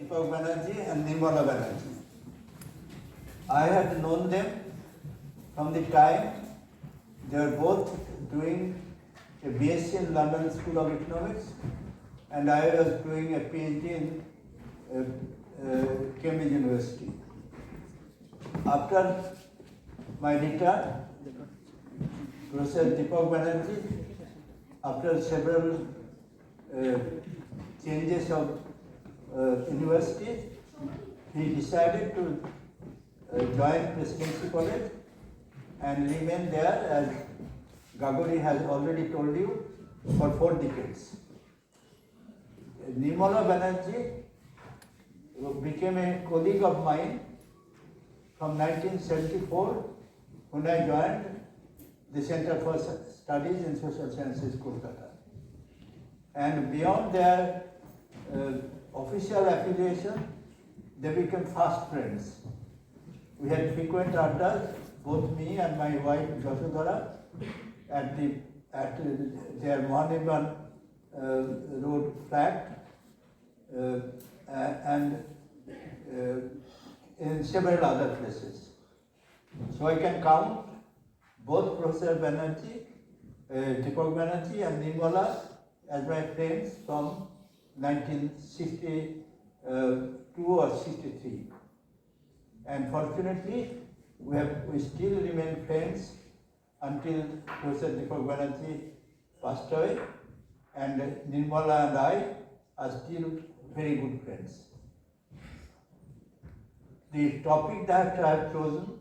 Dipak Banerjee and Nirmala Banerjee. I had known them from the time they were both doing a BSc in London School of Economics, and I was doing a PhD in Cambridge University. After my return, Professor Dipak Banerjee, after several changes of university, he decided to join Presidency College and remain there, as Gagori has already told you, for 4 decades. Nirmala Banerjee became a colleague of mine from 1974 when I joined the Center for Studies in Social Sciences, Kolkata. And beyond their official affiliation, they became fast friends. We had frequent address, both me and my wife Yasodhara, at their Mohaniban road flat, and in several other places. So I can count both Professor Banerjee, Dipak Banerjee and Nirmala as my friends from 1962 or 63. And fortunately, we still remain friends until Professor Dipak Banerjee passed away, and Nirmala and I are still very good friends. The topic that I have chosen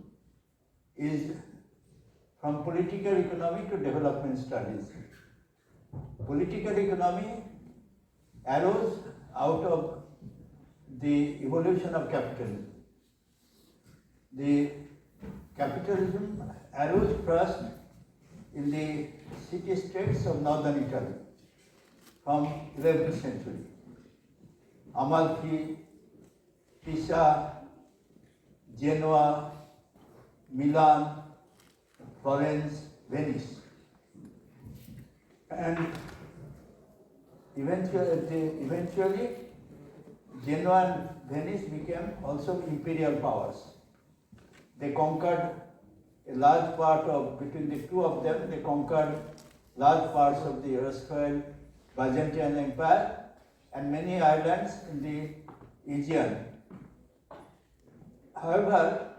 is from political economy to development studies. Political economy arose out of the evolution of capitalism. The capitalism arose first in the city-states of northern Italy from 11th century. Amalfi, Pisa, Genoa, Milan, Florence, Venice. And eventually Genoa and Venice became also imperial powers. They conquered a large part of, between the two of them, they conquered large parts of the erstwhile Byzantine Empire and many islands in the Aegean. However,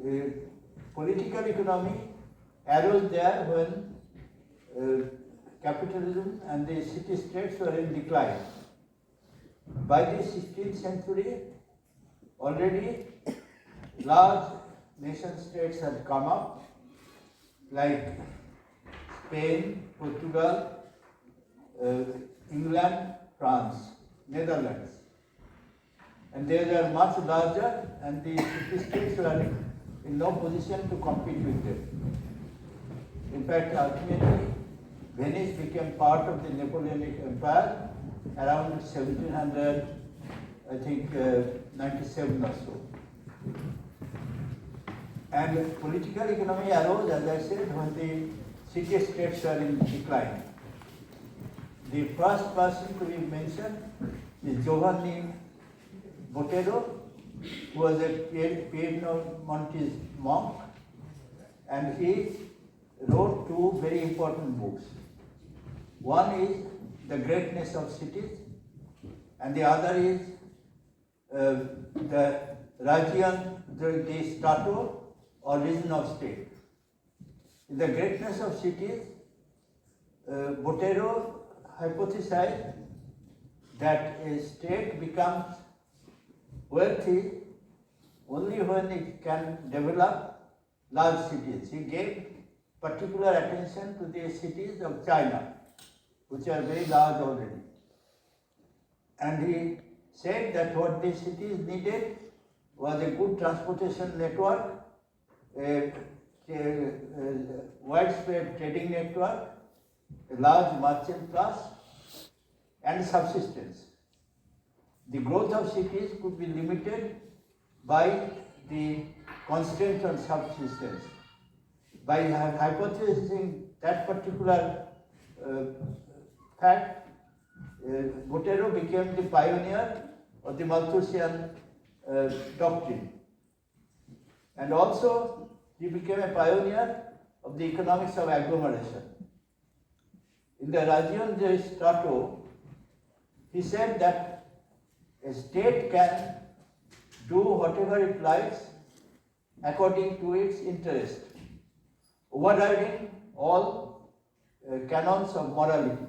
the political economy arose there when capitalism and the city-states were in decline. By the 16th century, already large nation-states had come up, like Spain, Portugal, England, France, Netherlands. And they were much larger, and the city-states were in no position to compete with them. In fact, ultimately, Venice became part of the Napoleonic Empire around 1700, I think, 97 or so. And political economy arose, as I said, when the city-states were in decline. The first person to be mentioned is Giovanni Botero, who was a Piedmontese monk, and he wrote 2 very important books. One is The Greatness of Cities, and the other is the Ragion de Stato, or Reason of State. In The Greatness of Cities, Botero hypothesized that a state becomes wealthy only when it can develop large cities. He gave particular attention to the cities of China, which are very large already. And he said that what these cities needed was a good transportation network, a widespread trading network, a large merchant class, and subsistence. The growth of cities could be limited by the constraints on subsistence. By hypothesizing that particular fact, Botero became the pioneer of the Malthusian doctrine. And also, he became a pioneer of the economics of agglomeration. In the Ragion de Strato, he said that a state can do whatever it likes according to its interest, overriding all canons of morality.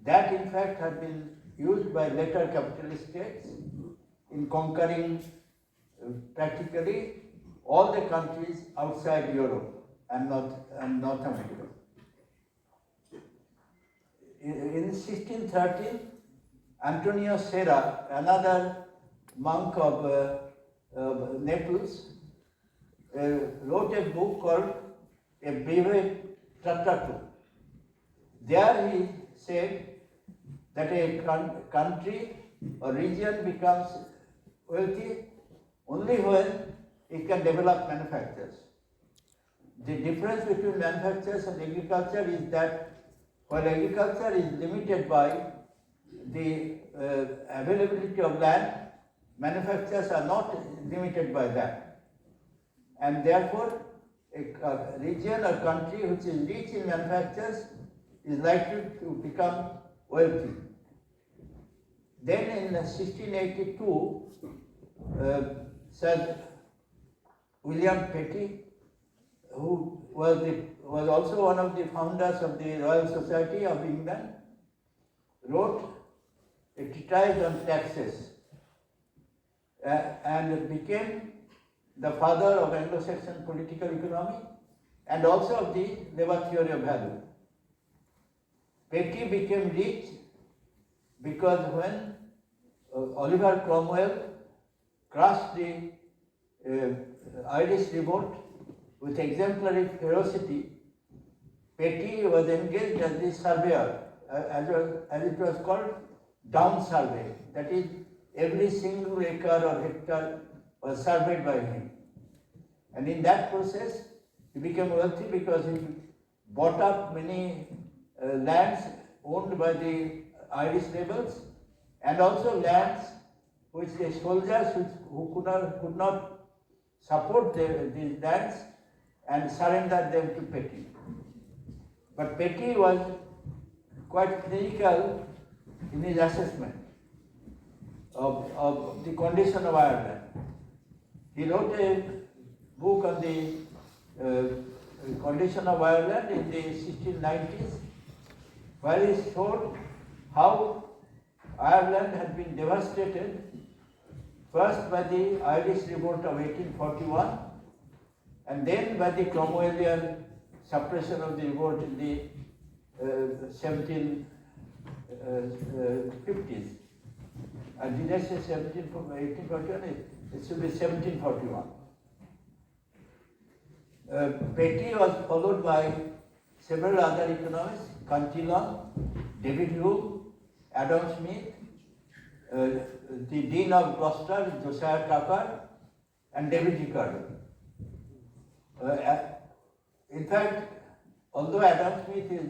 That, in fact, had been used by later capitalist states in conquering practically all the countries outside Europe and North America. In 1613, Antonio Serra, another monk of Naples, wrote a book called A Breve Trattato. There he said that a country or region becomes wealthy only when it can develop manufactures. The difference between manufactures and agriculture is that while agriculture is limited by the availability of land, manufactures are not limited by that. And therefore, a region or country which is rich in manufactures is likely to become wealthy. Then in 1682, Sir William Petty, who was also one of the founders of the Royal Society of England, wrote a treatise on taxes and became the father of Anglo-Saxon political economy and also of the labor theory of value. Petty became rich because when Oliver Cromwell crushed the Irish revolt with exemplary ferocity, Petty was engaged as the surveyor, as it was called, down survey. That is, every single acre or hectare was surveyed by him. And in that process, he became wealthy because he bought up many lands owned by the Irish rebels and also lands which the soldiers who could not support these lands and surrendered them to Petty. But Petty was quite clinical in his assessment of the condition of Ireland. He wrote a book on the condition of Ireland in the 1690s, where he showed how Ireland had been devastated first by the Irish revolt of 1841 and then by the Cromwellian suppression of the revolt in the 1750s. Did I say 1841? It should be 1741. Petty was followed by several other economists, Cantillon, David Hume, Adam Smith, the Dean of Gloucester, Josiah Tucker, and David Ricardo. In fact, although Adam Smith is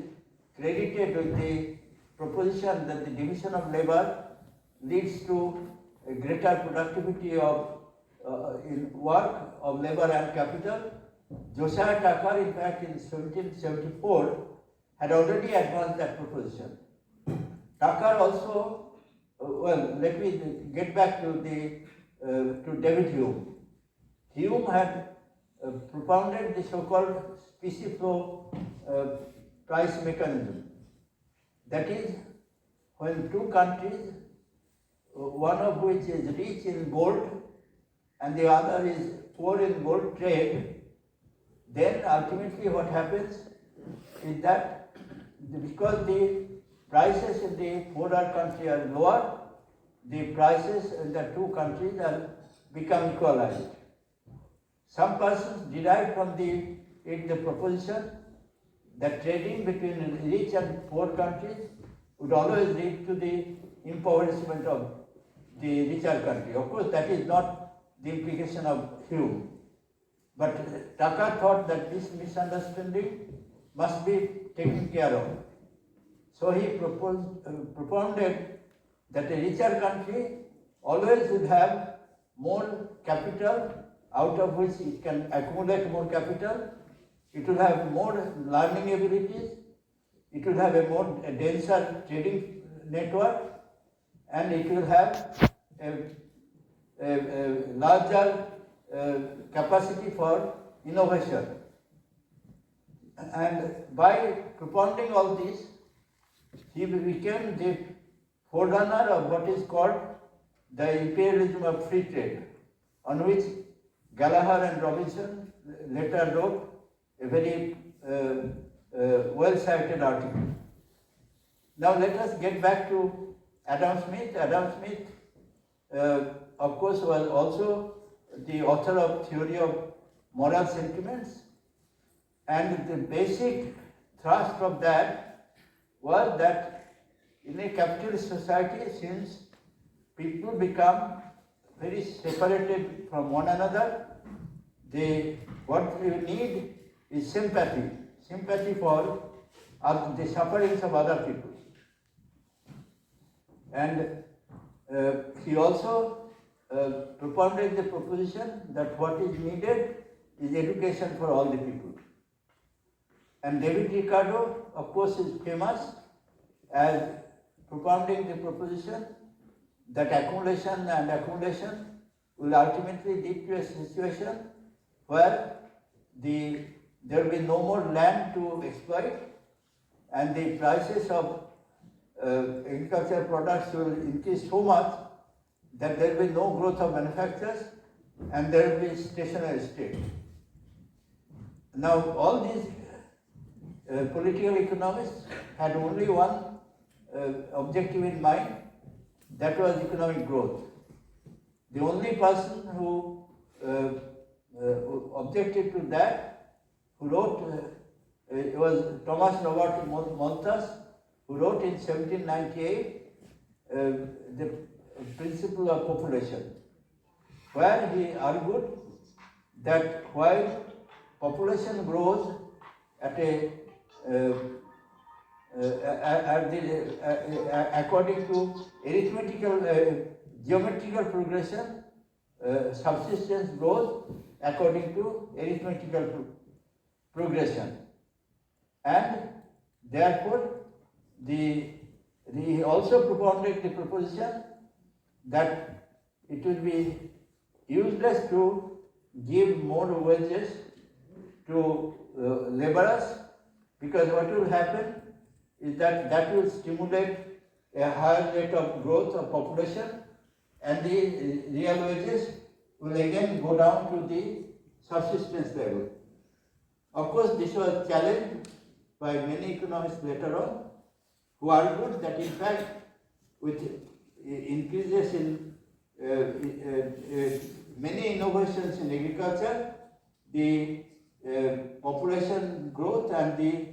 credited with the proposition that the division of labor leads to a greater productivity of in work of labor and capital, Josiah Tucker, in fact, in 1774, had already advanced that proposition. Tucker also, let me get back to to David Hume. Hume had propounded the so-called specie flow price mechanism. That is, when two countries, one of which is rich in gold and the other is poor in gold trade, then ultimately what happens is that because the prices in the poorer country are lower, the prices in the two countries are become equalized. Some persons derive from the proposition that trading between rich and poor countries would always lead to the impoverishment of the richer country. Of course, that is not the implication of Hume. But Tucker thought that this misunderstanding must be taken care of. So he propounded that a richer country always will have more capital, out of which it can accumulate more capital. It will have more learning abilities. It will have a denser trading network, and it will have a larger capacity for innovation. And by propounding all this, he became the forerunner of what is called the imperialism of free trade, on which Gallagher and Robinson later wrote a very well-cited article. Now let us get back to Adam Smith. Adam Smith, of course, was also the author of Theory of Moral Sentiments, and the basic thrust of that was that in a capitalist society, since people become very separated from one another, what we need is sympathy for the sufferings of other people. And he also propounded the proposition that what is needed is education for all the people. And David Ricardo, of course, is famous as propounding the proposition that accumulation will ultimately lead to a situation where there will be no more land to exploit, and the prices of agricultural products will increase so much that there will be no growth of manufacturers, and there will be stationary state. Now, all these political economists had only one objective in mind, that was economic growth. The only person who objected to that, who wrote, it was Thomas Robert Malthus, who wrote in 1798 the principle of population, where he argued that while population grows according to geometrical progression, subsistence grows according to arithmetical progression, and therefore he also propounded the proposition that it will be useless to give more wages to laborers, because what will happen is that will stimulate a higher rate of growth of population, and the real wages will again go down to the subsistence level. Of course, this was challenged by many economists later on, who argued that in fact, with increases in many innovations in agriculture, the population growth and the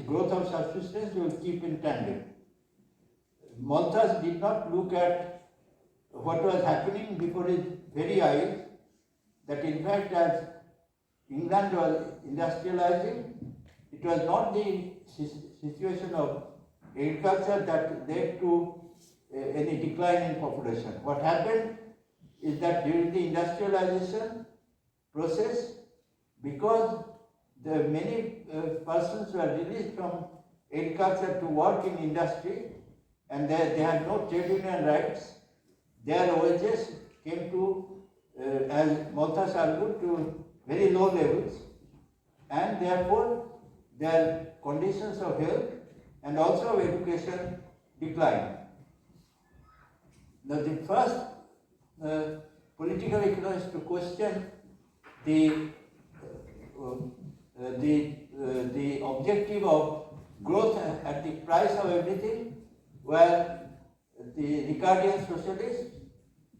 growth of subsistence will keep in tandem. Malthus did not look at what was happening before his very eyes, that in fact as England was industrializing, it was not the situation of agriculture that led to any decline in population. What happened is that during the industrialization process, because the many persons were released from agriculture to work in industry, and they had no trade union rights, their wages came to, as Malthus argued, to very low levels, and therefore their conditions of health and also of education declined. Now, the first political economist to question the objective of growth at the price of everything were the Ricardian socialists,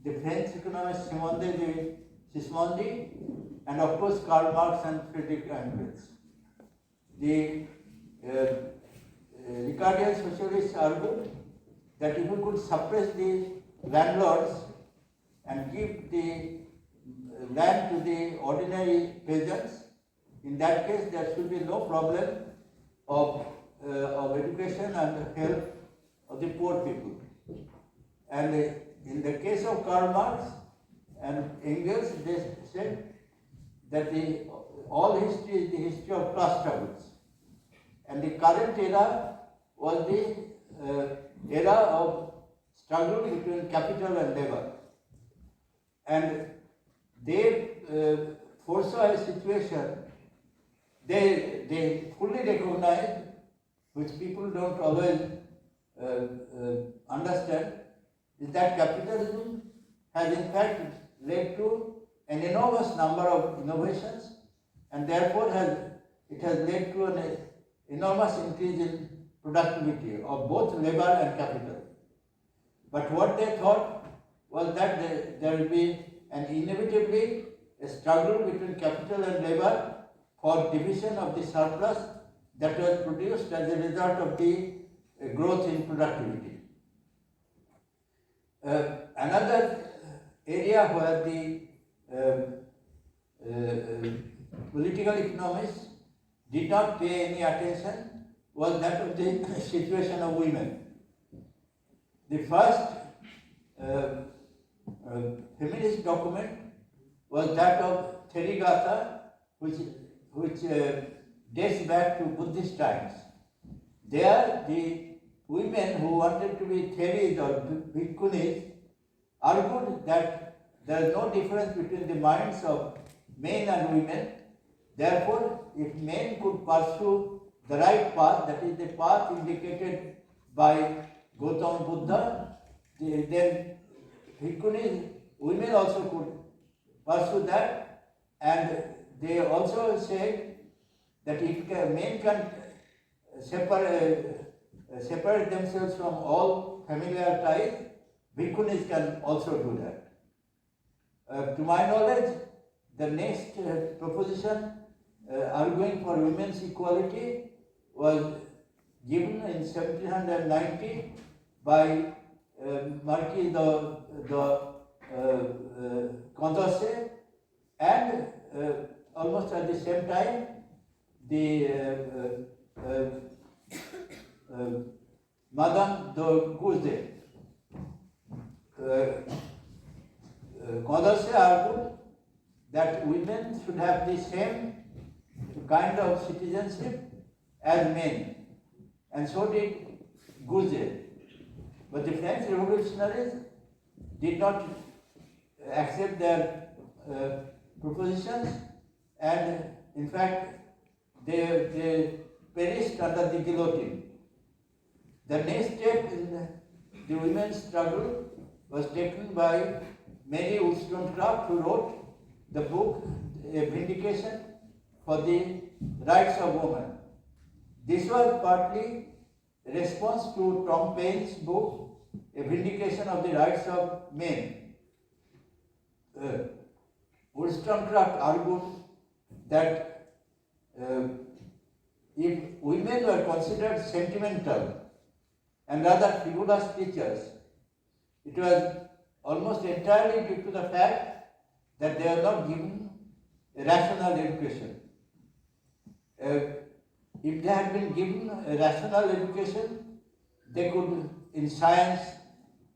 the French economist Simone de Sismondi, and of course Karl Marx and Friedrich Engels. The Ricardian socialists argued that if we could suppress the landlords and give the land to the ordinary peasants, in that case there should be no problem of education and health of the poor people. And in the case of Karl Marx and Engels, they said that all history is the history of class struggles. And the current era was the era of struggle between capital and labor. And they foresaw a situation they fully recognize, which people don't always understand, is that capitalism has in fact led to an enormous number of innovations, and therefore it has led to an enormous increase in productivity of both labor and capital. But what they thought was that there will be inevitably a struggle between capital and labor for division of the surplus that was produced as a result of the growth in productivity. Another area where the political economists did not pay any attention was that of the situation of women. The first feminist document was that of Therigatha, which dates back to Buddhist times. There, the women who wanted to be Theris or Bhikkhunis argued that there is no difference between the minds of men and women. Therefore, if men could pursue the right path, that is the path indicated by Gautama Buddha, then Bhikkhunis, women also could pursue that, and they also said that if men can separate themselves from all familiar ties, Bhikkhunis can also do that. To my knowledge, the next proposition arguing for women's equality was given in 1790 by Marquis de Condorcet, and almost at the same time, the Madame de Gouzet. Condorcet argued that women should have the same kind of citizenship as men, and so did Gouzet. But the French revolutionaries did not accept their propositions, and in fact they perished under the guillotine. The next step in the women's struggle was taken by Mary Wollstonecraft, who wrote the book A Vindication for the Rights of Women. This was partly a response to Tom Paine's book A Vindication of the Rights of Men. Wollstonecraft argued that if women were considered sentimental and rather frivolous creatures, it was almost entirely due to the fact that they were not given a rational education. If they had been given a rational education, they could, in science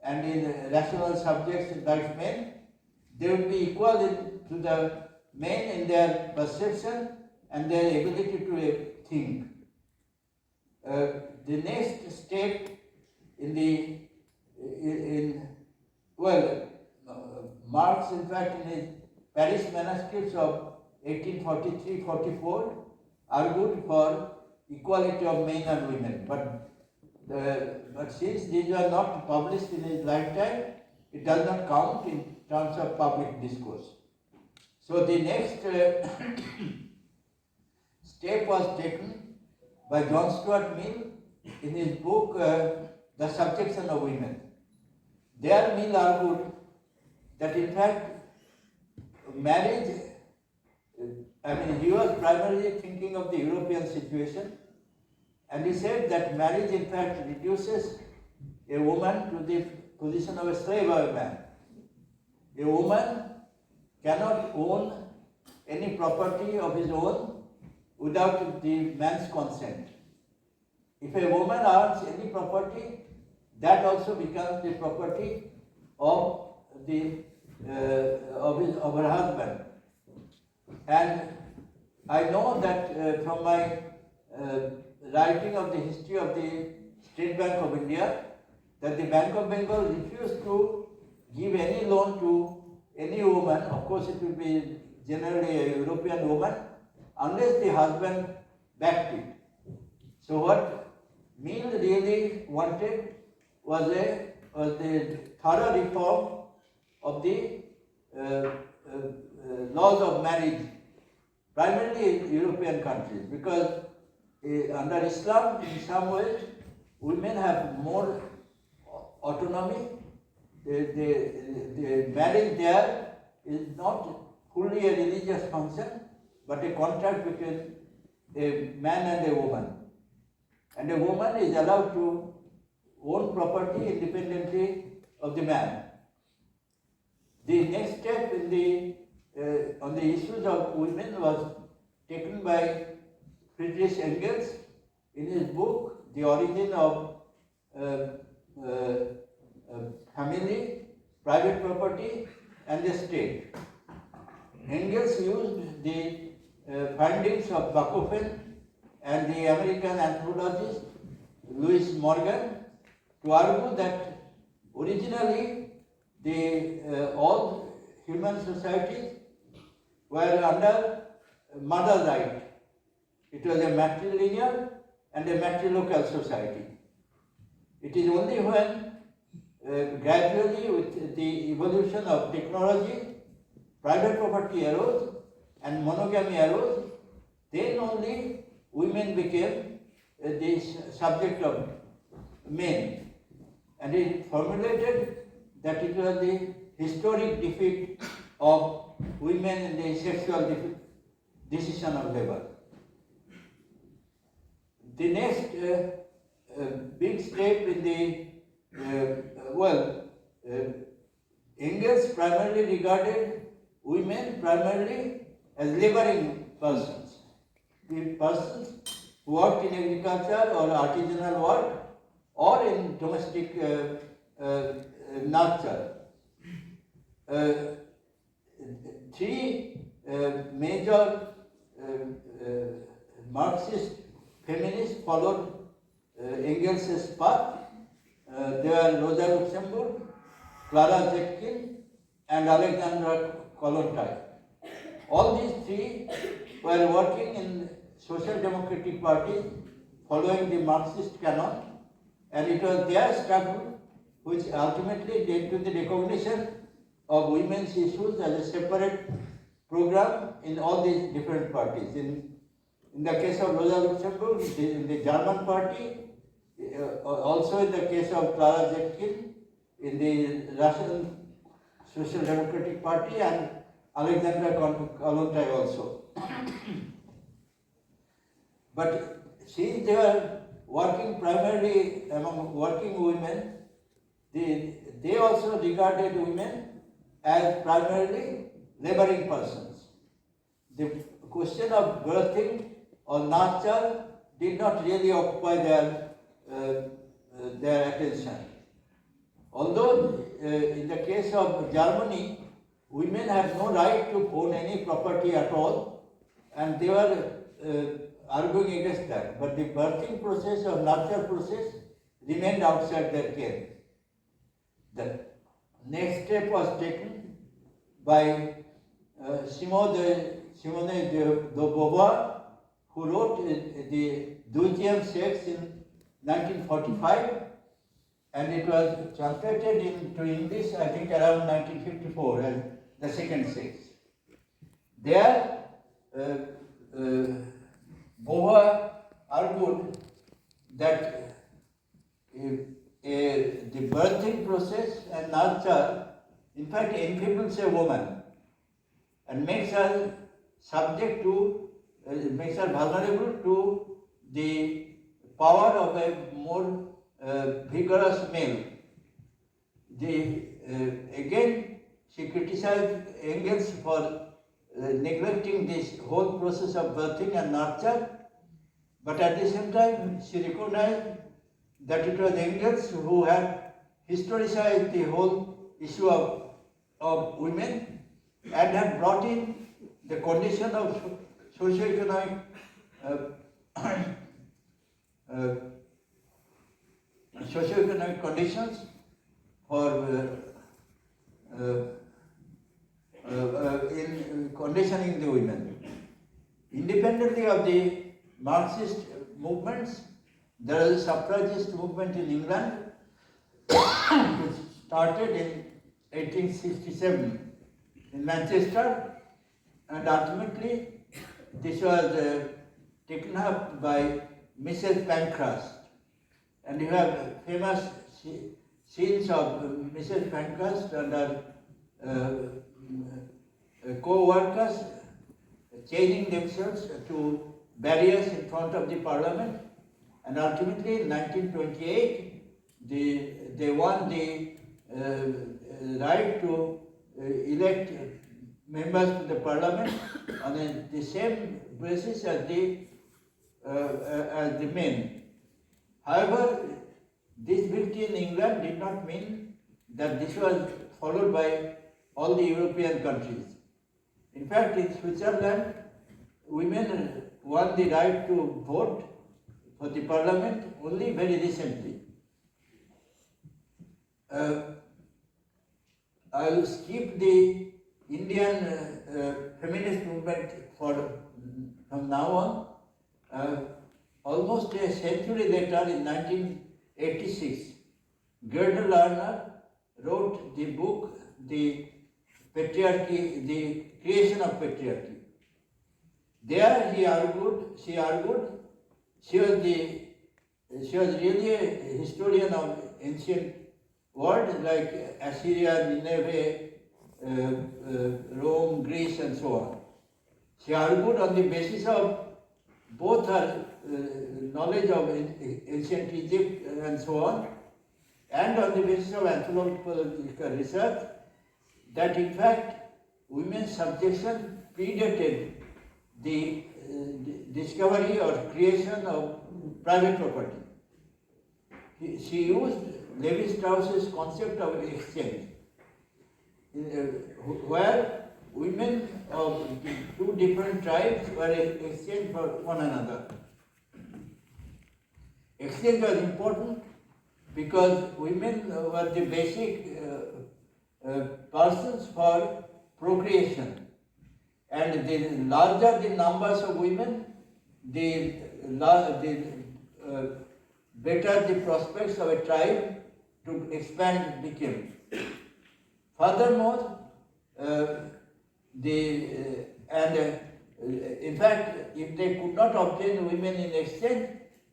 and in rational subjects like men, they would be equal to the men in their perception and their ability to think. The next step Marx, in fact, in his Paris manuscripts of 1843-44, argued for equality of men and women. But since these were not published in his lifetime, it does not count in terms of public discourse. So the next step was taken by John Stuart Mill in his book The Subjection of Women. There Mill argued that in fact marriage, he was primarily thinking of the European situation, and he said that marriage in fact reduces a woman to the position of a slave of a man. A woman cannot own any property of his own without the man's consent. If a woman owns any property, that also becomes the property of the of her husband. And I know that from my writing of the history of the State Bank of India, that the Bank of Bengal refused to give any loan to any woman, of course it will be generally a European woman, unless the husband backed it. So what Mill really wanted was the thorough reform of the laws of marriage, primarily in European countries, because under Islam, in some ways, women have more autonomy. The marriage there is not fully a religious function, but a contract between a man and a woman. And a woman is allowed to own property independently of the man. The next step in on the issues of women was taken by Friedrich Engels in his book, The Origin of Family, Private Property and the State. Engels used the findings of Bachofen and the American anthropologist Louis Morgan to argue that originally all human societies were under mother right. It was a matrilineal and a matrilocal society. It is only when gradually with the evolution of technology, private property arose and monogamy arose, then only women became the subject of men. And it formulated that it was the historic defeat of women in the sexual decision of labor. The next big step in the Engels primarily regarded women primarily as laboring persons. The persons who worked in agriculture or artisanal work or in domestic nurture. Three major Marxist feminists followed Engels' path. They were Rosa Luxemburg, Clara Zetkin, and Alexandra Kollontai. All these three were working in Social Democratic Party following the Marxist canon, and it was their struggle which ultimately led to the recognition of women's issues as a separate program in all these different parties. In the case of Rosa Luxemburg, in the German party, also in the case of Clara Zetkin, in the Russian Social Democratic Party, and Alexandra Kollontai also. But since they were working primarily among working women, they also regarded women as primarily laboring persons. The question of birthing or nurture did not really occupy their attention. Although in the case of Germany, women had no right to own any property at all, and they were arguing against that. But the birthing process or nurture process remained outside their ken. The next step was taken by Simone de Beauvoir, who wrote the Deuxième Sexe in 1945, and it was translated into English, I think, around 1954 as The Second Sex. There, Beauvoir argued that the birthing process and nurture, in fact, enfeebles a woman and makes her subject to, makes her vulnerable to the power of a more vigorous male. Again, she criticized Engels for neglecting this whole process of birthing and nurture, but at the same time, she recognized that it was Engels who had historicized the whole issue of women and had brought in the condition of socio-economic socio-economic conditions for in conditioning the women. Independently of the Marxist movements, there is a suffragist movement in England which started in 1867 in Manchester, and ultimately this was taken up by Mrs. Pancras. And you have famous scenes of Mrs. Pancras and her co-workers chaining themselves to barriers in front of the parliament, and ultimately in 1928 they won the right to elect members to the parliament on the same basis as the men. However, this victory in England did not mean that this was followed by all the European countries. In fact, in Switzerland, women won the right to vote for the parliament only very recently. I will skip the Indian feminist movement from now on. Almost a century later, in 1986, Gerda Lerner wrote the book, The Patriarchy, The Creation of Patriarchy. There she was really a historian of ancient world like Assyria, Nineveh, Rome, Greece, and so on. She argued on the basis of both her knowledge of ancient Egypt and so on, and on the basis of anthropological research, that in fact women's subjection predated the discovery or creation of private property. She used Levi-Strauss's concept of exchange, where women of two different tribes were exchanged for one another. Exchange was important because women were the basic persons for procreation. And the larger the numbers of women, the better the prospects of a tribe to expand became. Furthermore, in fact, if they could not obtain women in exchange,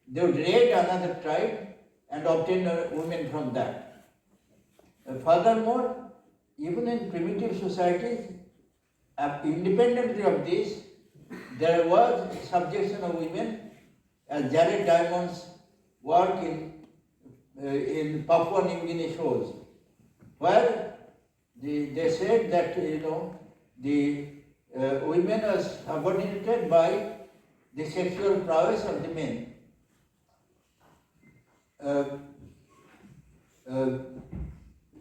they would raid another tribe and obtain women from that. Furthermore, even in primitive societies, independently of this, there was subjection of women, as Jared Diamond's work in Papua New Guinea shows, where they said that the women are subordinated by the sexual prowess of the men.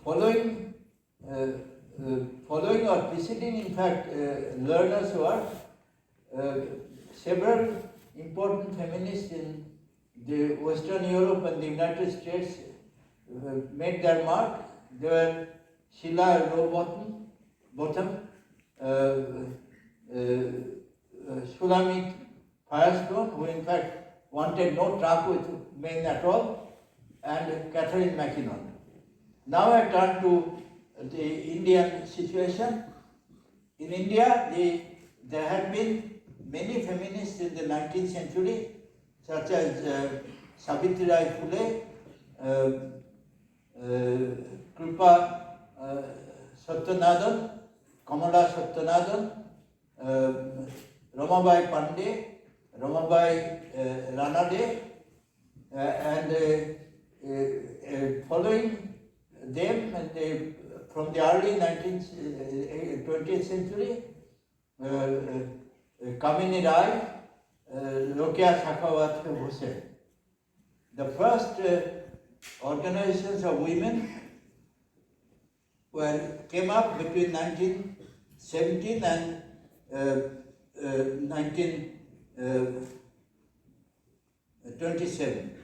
Following or preceding, in fact, Lerner's work, several important feminists in the Western Europe and the United States made their mark. They were Sheila Rowbotham, Shulamit Firestone, who in fact wanted no truck with men at all, and Catherine Mackinnon. Now I turn to the Indian situation. In India, there had been many feminists in the 19th century, such as Savitribai Phule, Kripa Satyanathan, Kamala Satyanathan, Ramabai Pandey, Ramabai Ranade, and following them from the early 20th century, Kamini Rai, Rokia Sakhawat Hussain. The first organizations of women came up between 1917 and 1927.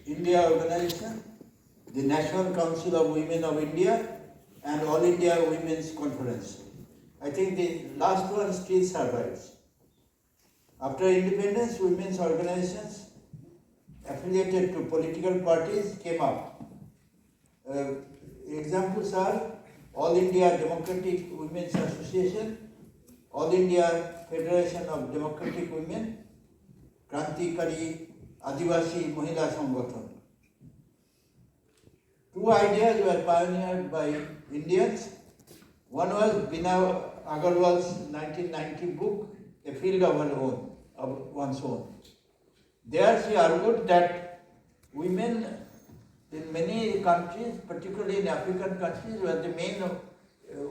India Organization, the National Council of Women of India, and All India Women's Conference. I think the last one still survives. After independence, women's organizations affiliated to political parties came up. Examples are All India Democratic Women's Association, All India Federation of Democratic Women, Krantikari Adivasi Mahila Sanghathon. Two ideas were pioneered by Indians. One was Bina Agarwal's 1990 book, A Field of Her Own, of One's Own. There she argued that women in many countries, particularly in African countries, were the main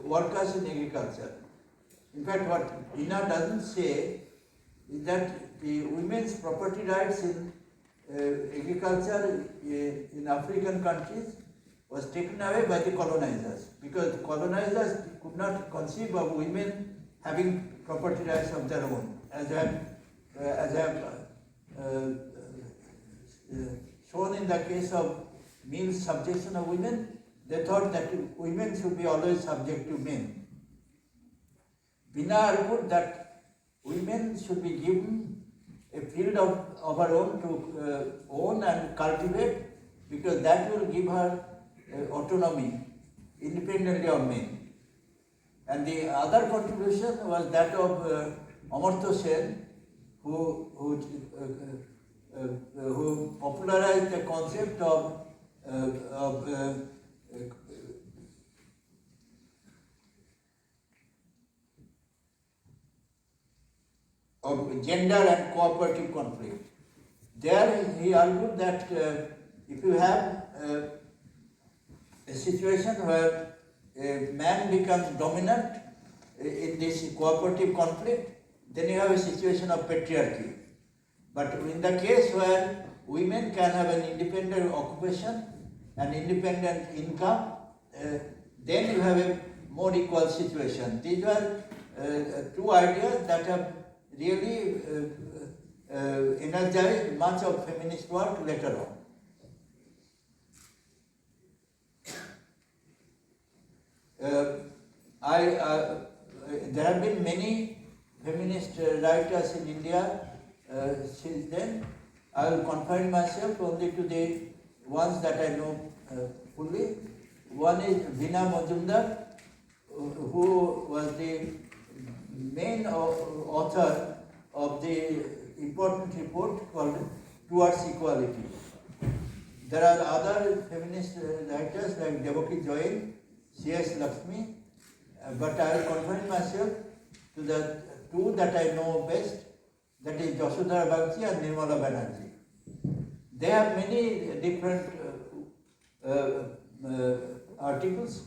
workers in agriculture. In fact, what Bina doesn't say is that the women's property rights in agriculture in African countries was taken away by the colonizers, because the colonizers could not conceive of women having property rights of their own. As I have shown in the case of male subjection of women, they thought that women should be always subject to men. Bina argued that women should be given a field of her own to own and cultivate, because that will give her autonomy independently of men. And the other contribution was that of Amartya Sen, who popularized the concept of gender and cooperative conflict. There he argued that if you have a situation where a man becomes dominant in this cooperative conflict, then you have a situation of patriarchy. But in the case where women can have an independent occupation and independent income, then you have a more equal situation. These were two ideas that have really energized much of feminist work later on. There have been many feminist writers in India since then. I will confine myself only to the ones that I know fully. One is Veena Majumdar, who was the main author of the important report called Towards Equality. There are other feminist writers like Devaki Joy, C.S. Lakshmi, but I will confine myself to the two that I know best, that is Yashodhara Bagchi and Nirmala Banerjee. They have many different articles.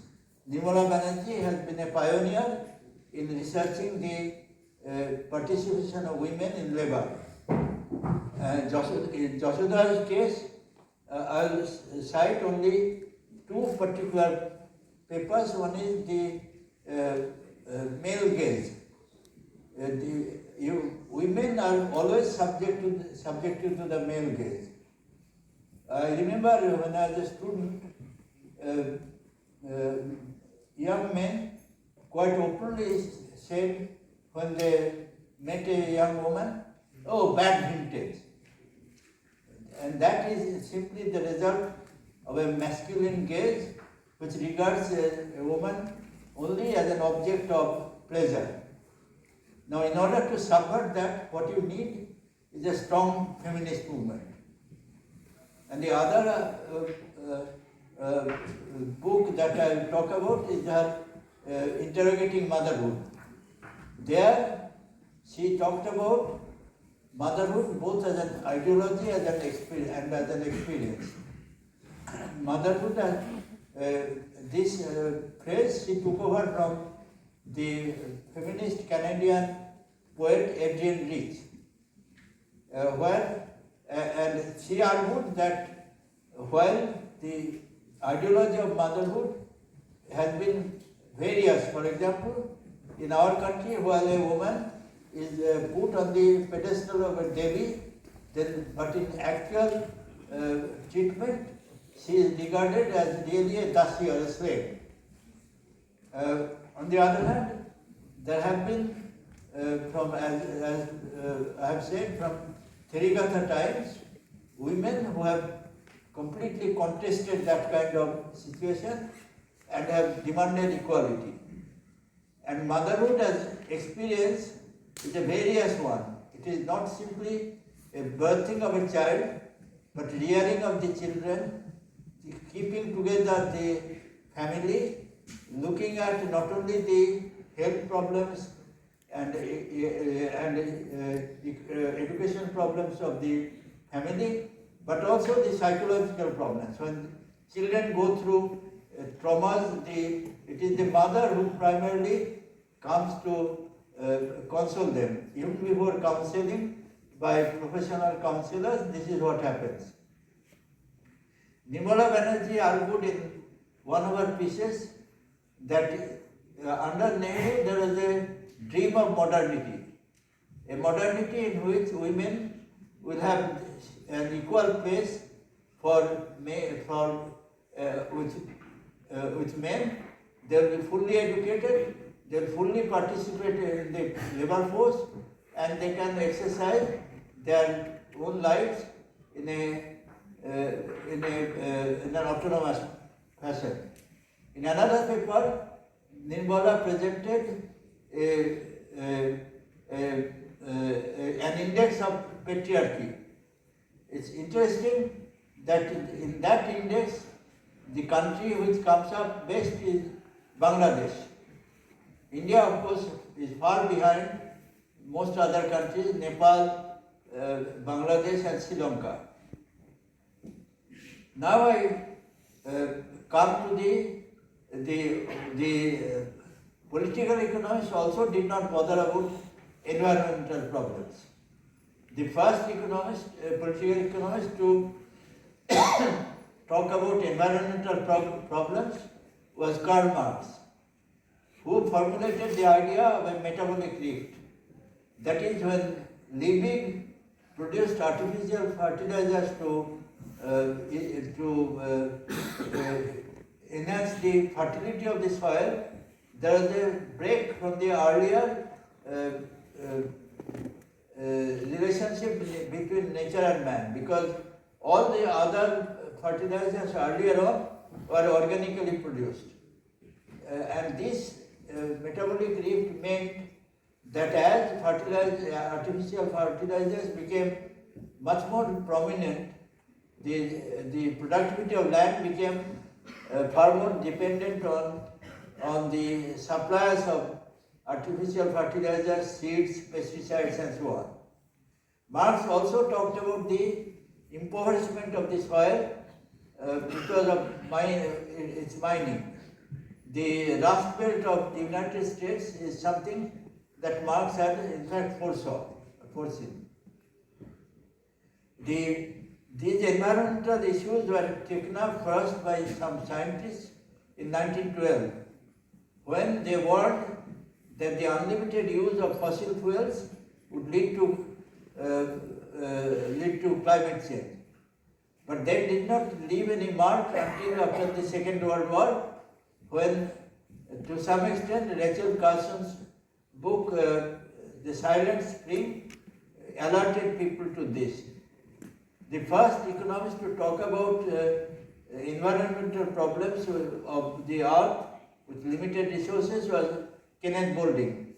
Nirmala Banerjee has been a pioneer in researching the participation of women in labor. In Yashodhara's case, I will cite only two particular papers. One is the male gaze. Women are always subjected to the male gaze. I remember when I was a student, young men quite openly said when they met a young woman Oh, bad vintage. And that is simply the result of a masculine gaze which regards a woman only as an object of pleasure. Now, in order to subvert that, what you need is a strong feminist movement. And the other book that I will talk about is her Interrogating Motherhood. There, she talked about motherhood both as an ideology and as an experience. Motherhood, this phrase she took over from the feminist Canadian poet Adrienne Rich, and she argued that while the ideology of motherhood has been various, for example, in our country, while a woman is put on the pedestal of a devi, but in actual treatment, she is regarded as really a dasi or a slave. On the other hand, there have been, as I have said, from Therigatha times, women who have completely contested that kind of situation and have demanded equality. And motherhood as experience is a various one. It is not simply a birthing of a child, but rearing of the children, keeping together the family, looking at not only the health problems and education problems of the family, but also the psychological problems. When children go through traumas, it is the mother who primarily comes to console them. Even before counseling by professional counselors, this is what happens. Nirmala Banerjee argued in one of her pieces that under Nehru there was a dream of modernity, a modernity in which women will have an equal place with men. They will be fully educated, they will fully participate in the labor force, and they can exercise their own lives in an autonomous fashion. In another paper, Nirmala presented an index of patriarchy. It's interesting that in that index, the country which comes up best is Bangladesh. India, of course, is far behind most other countries, Nepal, Bangladesh and Sri Lanka. Now I come to the political economists also did not bother about environmental problems. The first political economist to talk about environmental problems was Karl Marx, who formulated the idea of a metabolic rift. That is, when Liebig produced artificial fertilizers to enhance the fertility of the soil, there is a break from the earlier relationship between nature and man, because all the other fertilizers earlier on were organically produced. And this metabolic rift meant that as artificial fertilizers became much more prominent, the productivity of land became far more dependent on the suppliers of artificial fertilizers, seeds, pesticides and so on. Marx also talked about the impoverishment of the soil because of its mining. The Rust Belt of the United States is something that Marx had in fact foreseen. These environmental issues were taken up first by some scientists in 1912, when they warned that the unlimited use of fossil fuels would lead to climate change. But they did not leave any mark until after the Second World War, when to some extent Rachel Carson's book, The Silent Spring, alerted people to this. The first economist to talk about environmental problems of the earth with limited resources was Kenneth Boulding.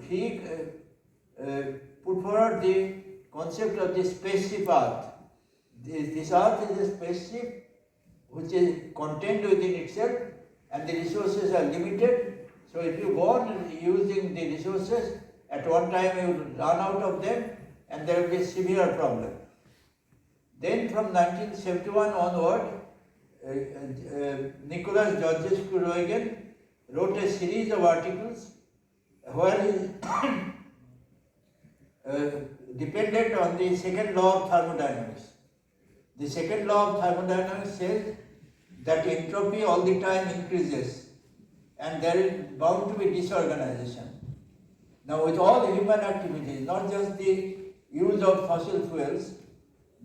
He put forward the concept of the spaceship earth. This earth is a spaceship which is contained within itself, and the resources are limited. So if you go on using the resources, at one time you will run out of them and there will be a severe problem. Then from 1971 onward, Nicholas Georgescu-Roegen wrote a series of articles where he depended on the second law of thermodynamics. The second law of thermodynamics says that entropy all the time increases and there is bound to be disorganization. Now with all human activities, not just the use of fossil fuels,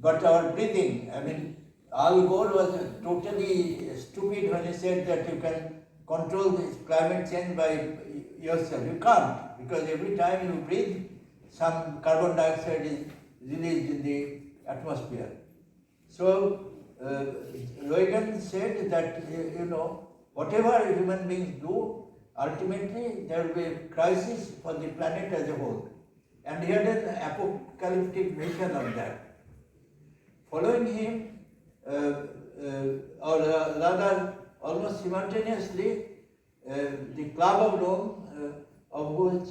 but our breathing. I mean, Al Gore was totally stupid when he said that you can control this climate change by yourself. You can't, because every time you breathe, some carbon dioxide is released in the atmosphere. So, Roegen said that, whatever human beings do, ultimately there will be a crisis for the planet as a whole. And he had an apocalyptic vision of that. Following him, or rather almost simultaneously, the Club of Rome, of which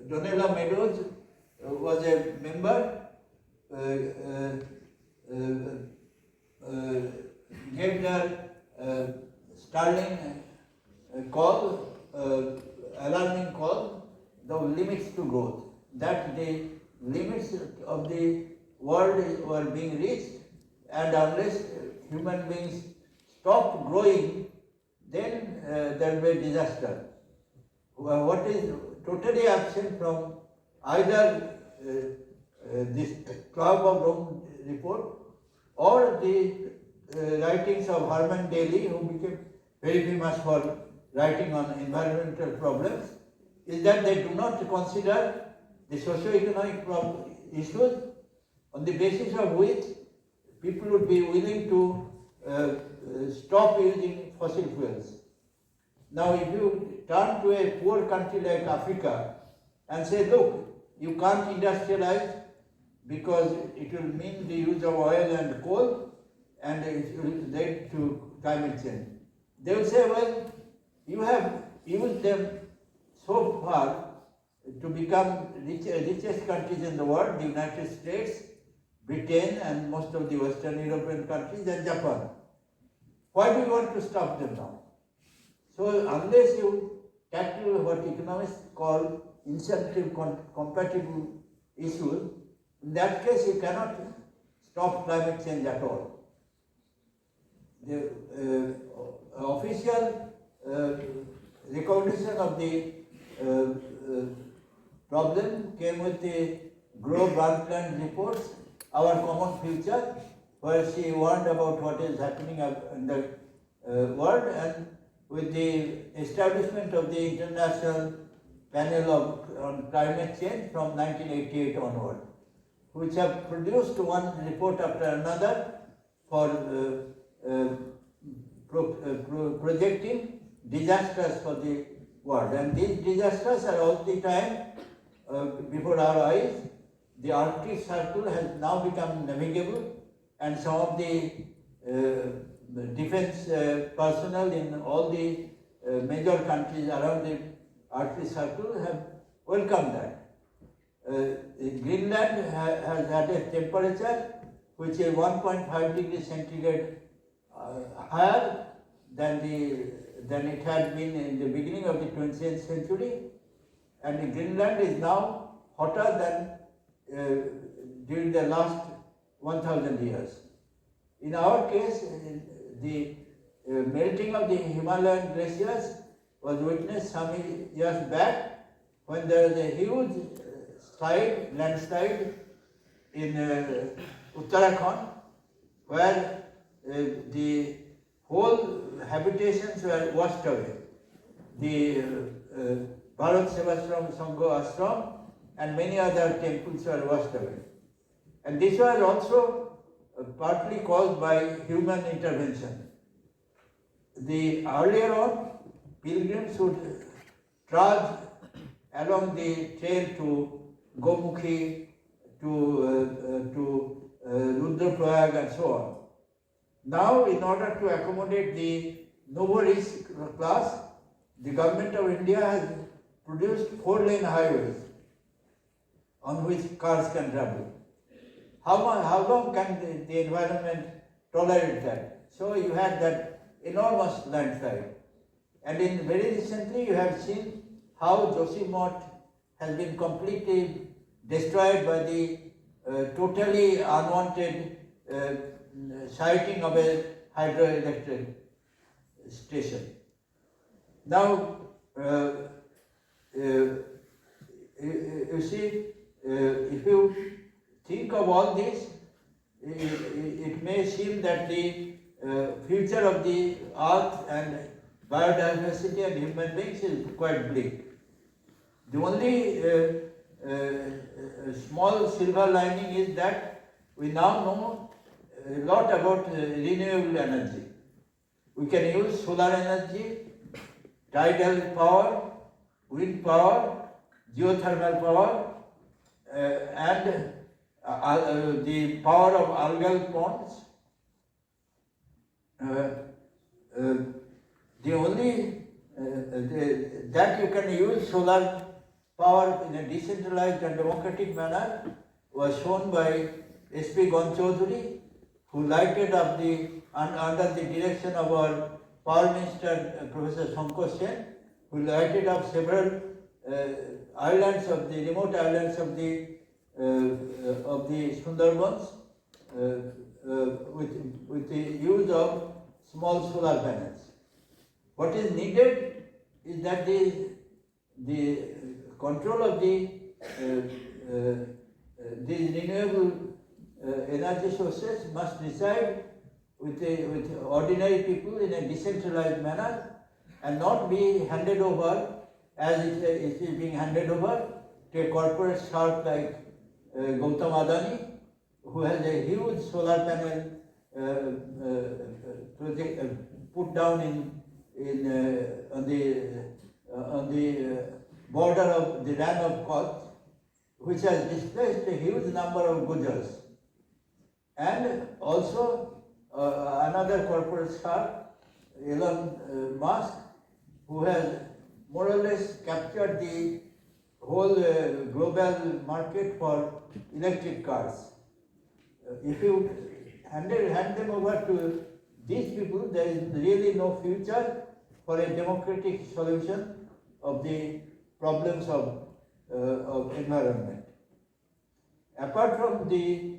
Donella Meadows was a member, gave the startling call, alarming call, the limits to growth, that the limits of the world were being reached, and unless human beings stop growing, then there will be disaster. What is totally absent from either this Club of Rome report or the writings of Herman Daly, who became very famous for writing on environmental problems, is that they do not consider the socio-economic issues on the basis of which people would be willing to stop using fossil fuels. Now, if you turn to a poor country like Africa and say, look, you can't industrialize because it will mean the use of oil and coal and it will lead to climate change. They will say, well, you have used them so far to become richest countries in the world, the United States, Britain, and most of the Western European countries, and Japan. Why do you want to stop them now? So unless you tackle what economists call incentive compatible issues, in that case you cannot stop climate change at all. The official recognition of the problem came with the Grove-Brundtland reports, Our Common Future, where she warned about what is happening in the world, and with the establishment of the International Panel on Climate Change from 1988 onward, which have produced one report after another for projecting disasters for the world. And these disasters are all the time before our eyes. The Arctic Circle has now become navigable, and some of the defense personnel in all the major countries around the Arctic Circle have welcomed that. Greenland has had a temperature which is 1.5 degrees centigrade higher than it had been in the beginning of the 20th century, and Greenland is now hotter than during the last 1,000 years. In our case, the melting of the Himalayan glaciers was witnessed some years back when there was a huge landslide in Uttarakhand, where the whole habitations were washed away. The Bharat Sevashram Sangha Ashram and many other temples were washed away. And this was also partly caused by human intervention. Earlier on, pilgrims would trudge along the trail to Gomukhi, to Rudraprayag and so on. Now, in order to accommodate the noble class, the government of India has produced 4-lane highways on which cars can travel. How long can the environment tolerate that? So you had that enormous landslide. And very recently you have seen how Joshimot has been completely destroyed by the totally unwanted siting of a hydroelectric station. Now, you see, if you think of all this, it may seem that the future of the earth and biodiversity and human beings is quite bleak. The only small silver lining is that we now know a lot about renewable energy. We can use solar energy, tidal power, wind power, geothermal power, and the power of algal ponds. The only that you can use solar power in a decentralized and democratic manner was shown by S.P. Gonchaudhuri, who lighted up under the direction of our Power Minister, Professor Shankar Sen, who lighted up several islands of the remote islands of the Sundarbans with the use of small solar panels. What is needed is that the control of these renewable energy sources must reside with ordinary people in a decentralized manner and not be handed over as it is being handed over to a corporate shark like Gautam Adani, who has a huge solar panel put down on the border of the Ran of Kutch, which has displaced a huge number of Gujars. And also another corporate star, Elon Musk, who has more or less captured the whole global market for electric cars. If you hand them over to these people, there is really no future for a democratic solution of the problems of environment. Apart from the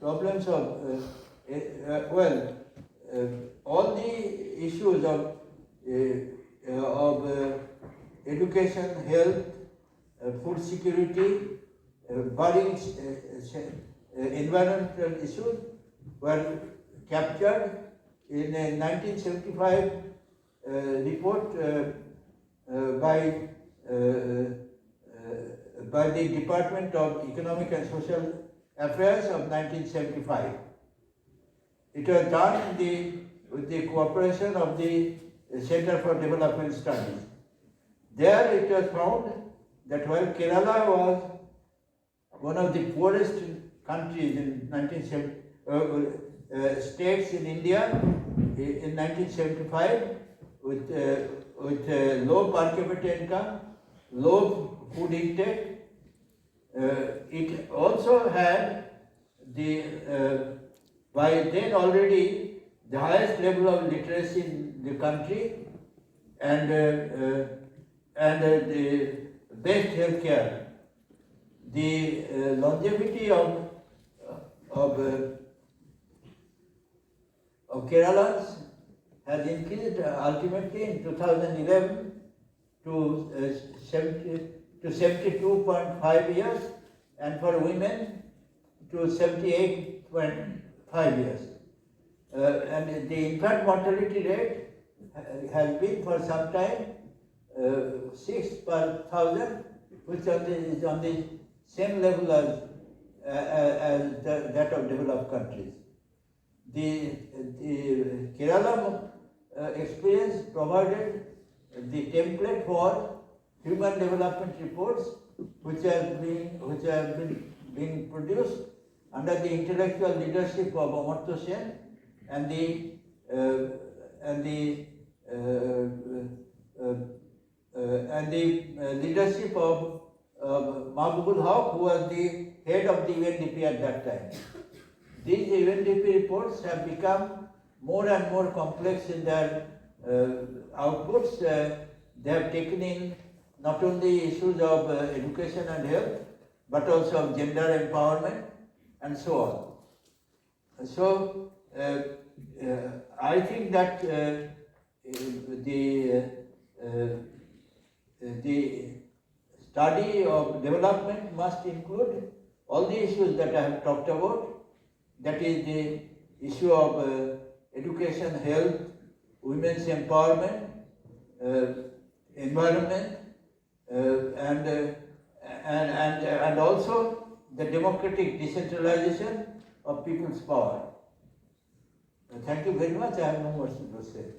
problems of, all the issues of education, health, food security, budding environmental issues were captured in a 1975 report by the Department of Economic and Social Affairs of 1975. It was done with the cooperation of the Center for Development Studies. There it was found that while Kerala was one of the poorest countries in states in India in 1975, with low per capita income, low food intake, it also had by then already the highest level of literacy in the country and the best health care. The longevity of Keralans has increased ultimately in 2011 to 72.5 years, and for women to 78.5 years. And the infant mortality rate has been for some time 6 per thousand, which is on the same level as that of developed countries. The Kerala experience provided the template for human development reports, which have been being produced under the intellectual leadership of Amartya Sen and the leadership of Mahbubul Haq, who was the head of the UNDP at that time. These UNDP reports have become more and more complex in their outputs. They have taken in not only issues of education and health, but also of gender empowerment and so on. So, I think that the study of development must include all the issues that I have talked about. That is the issue of education, health, women's empowerment, environment, and also the democratic decentralization of people's power. Thank you very much. I have no more to say.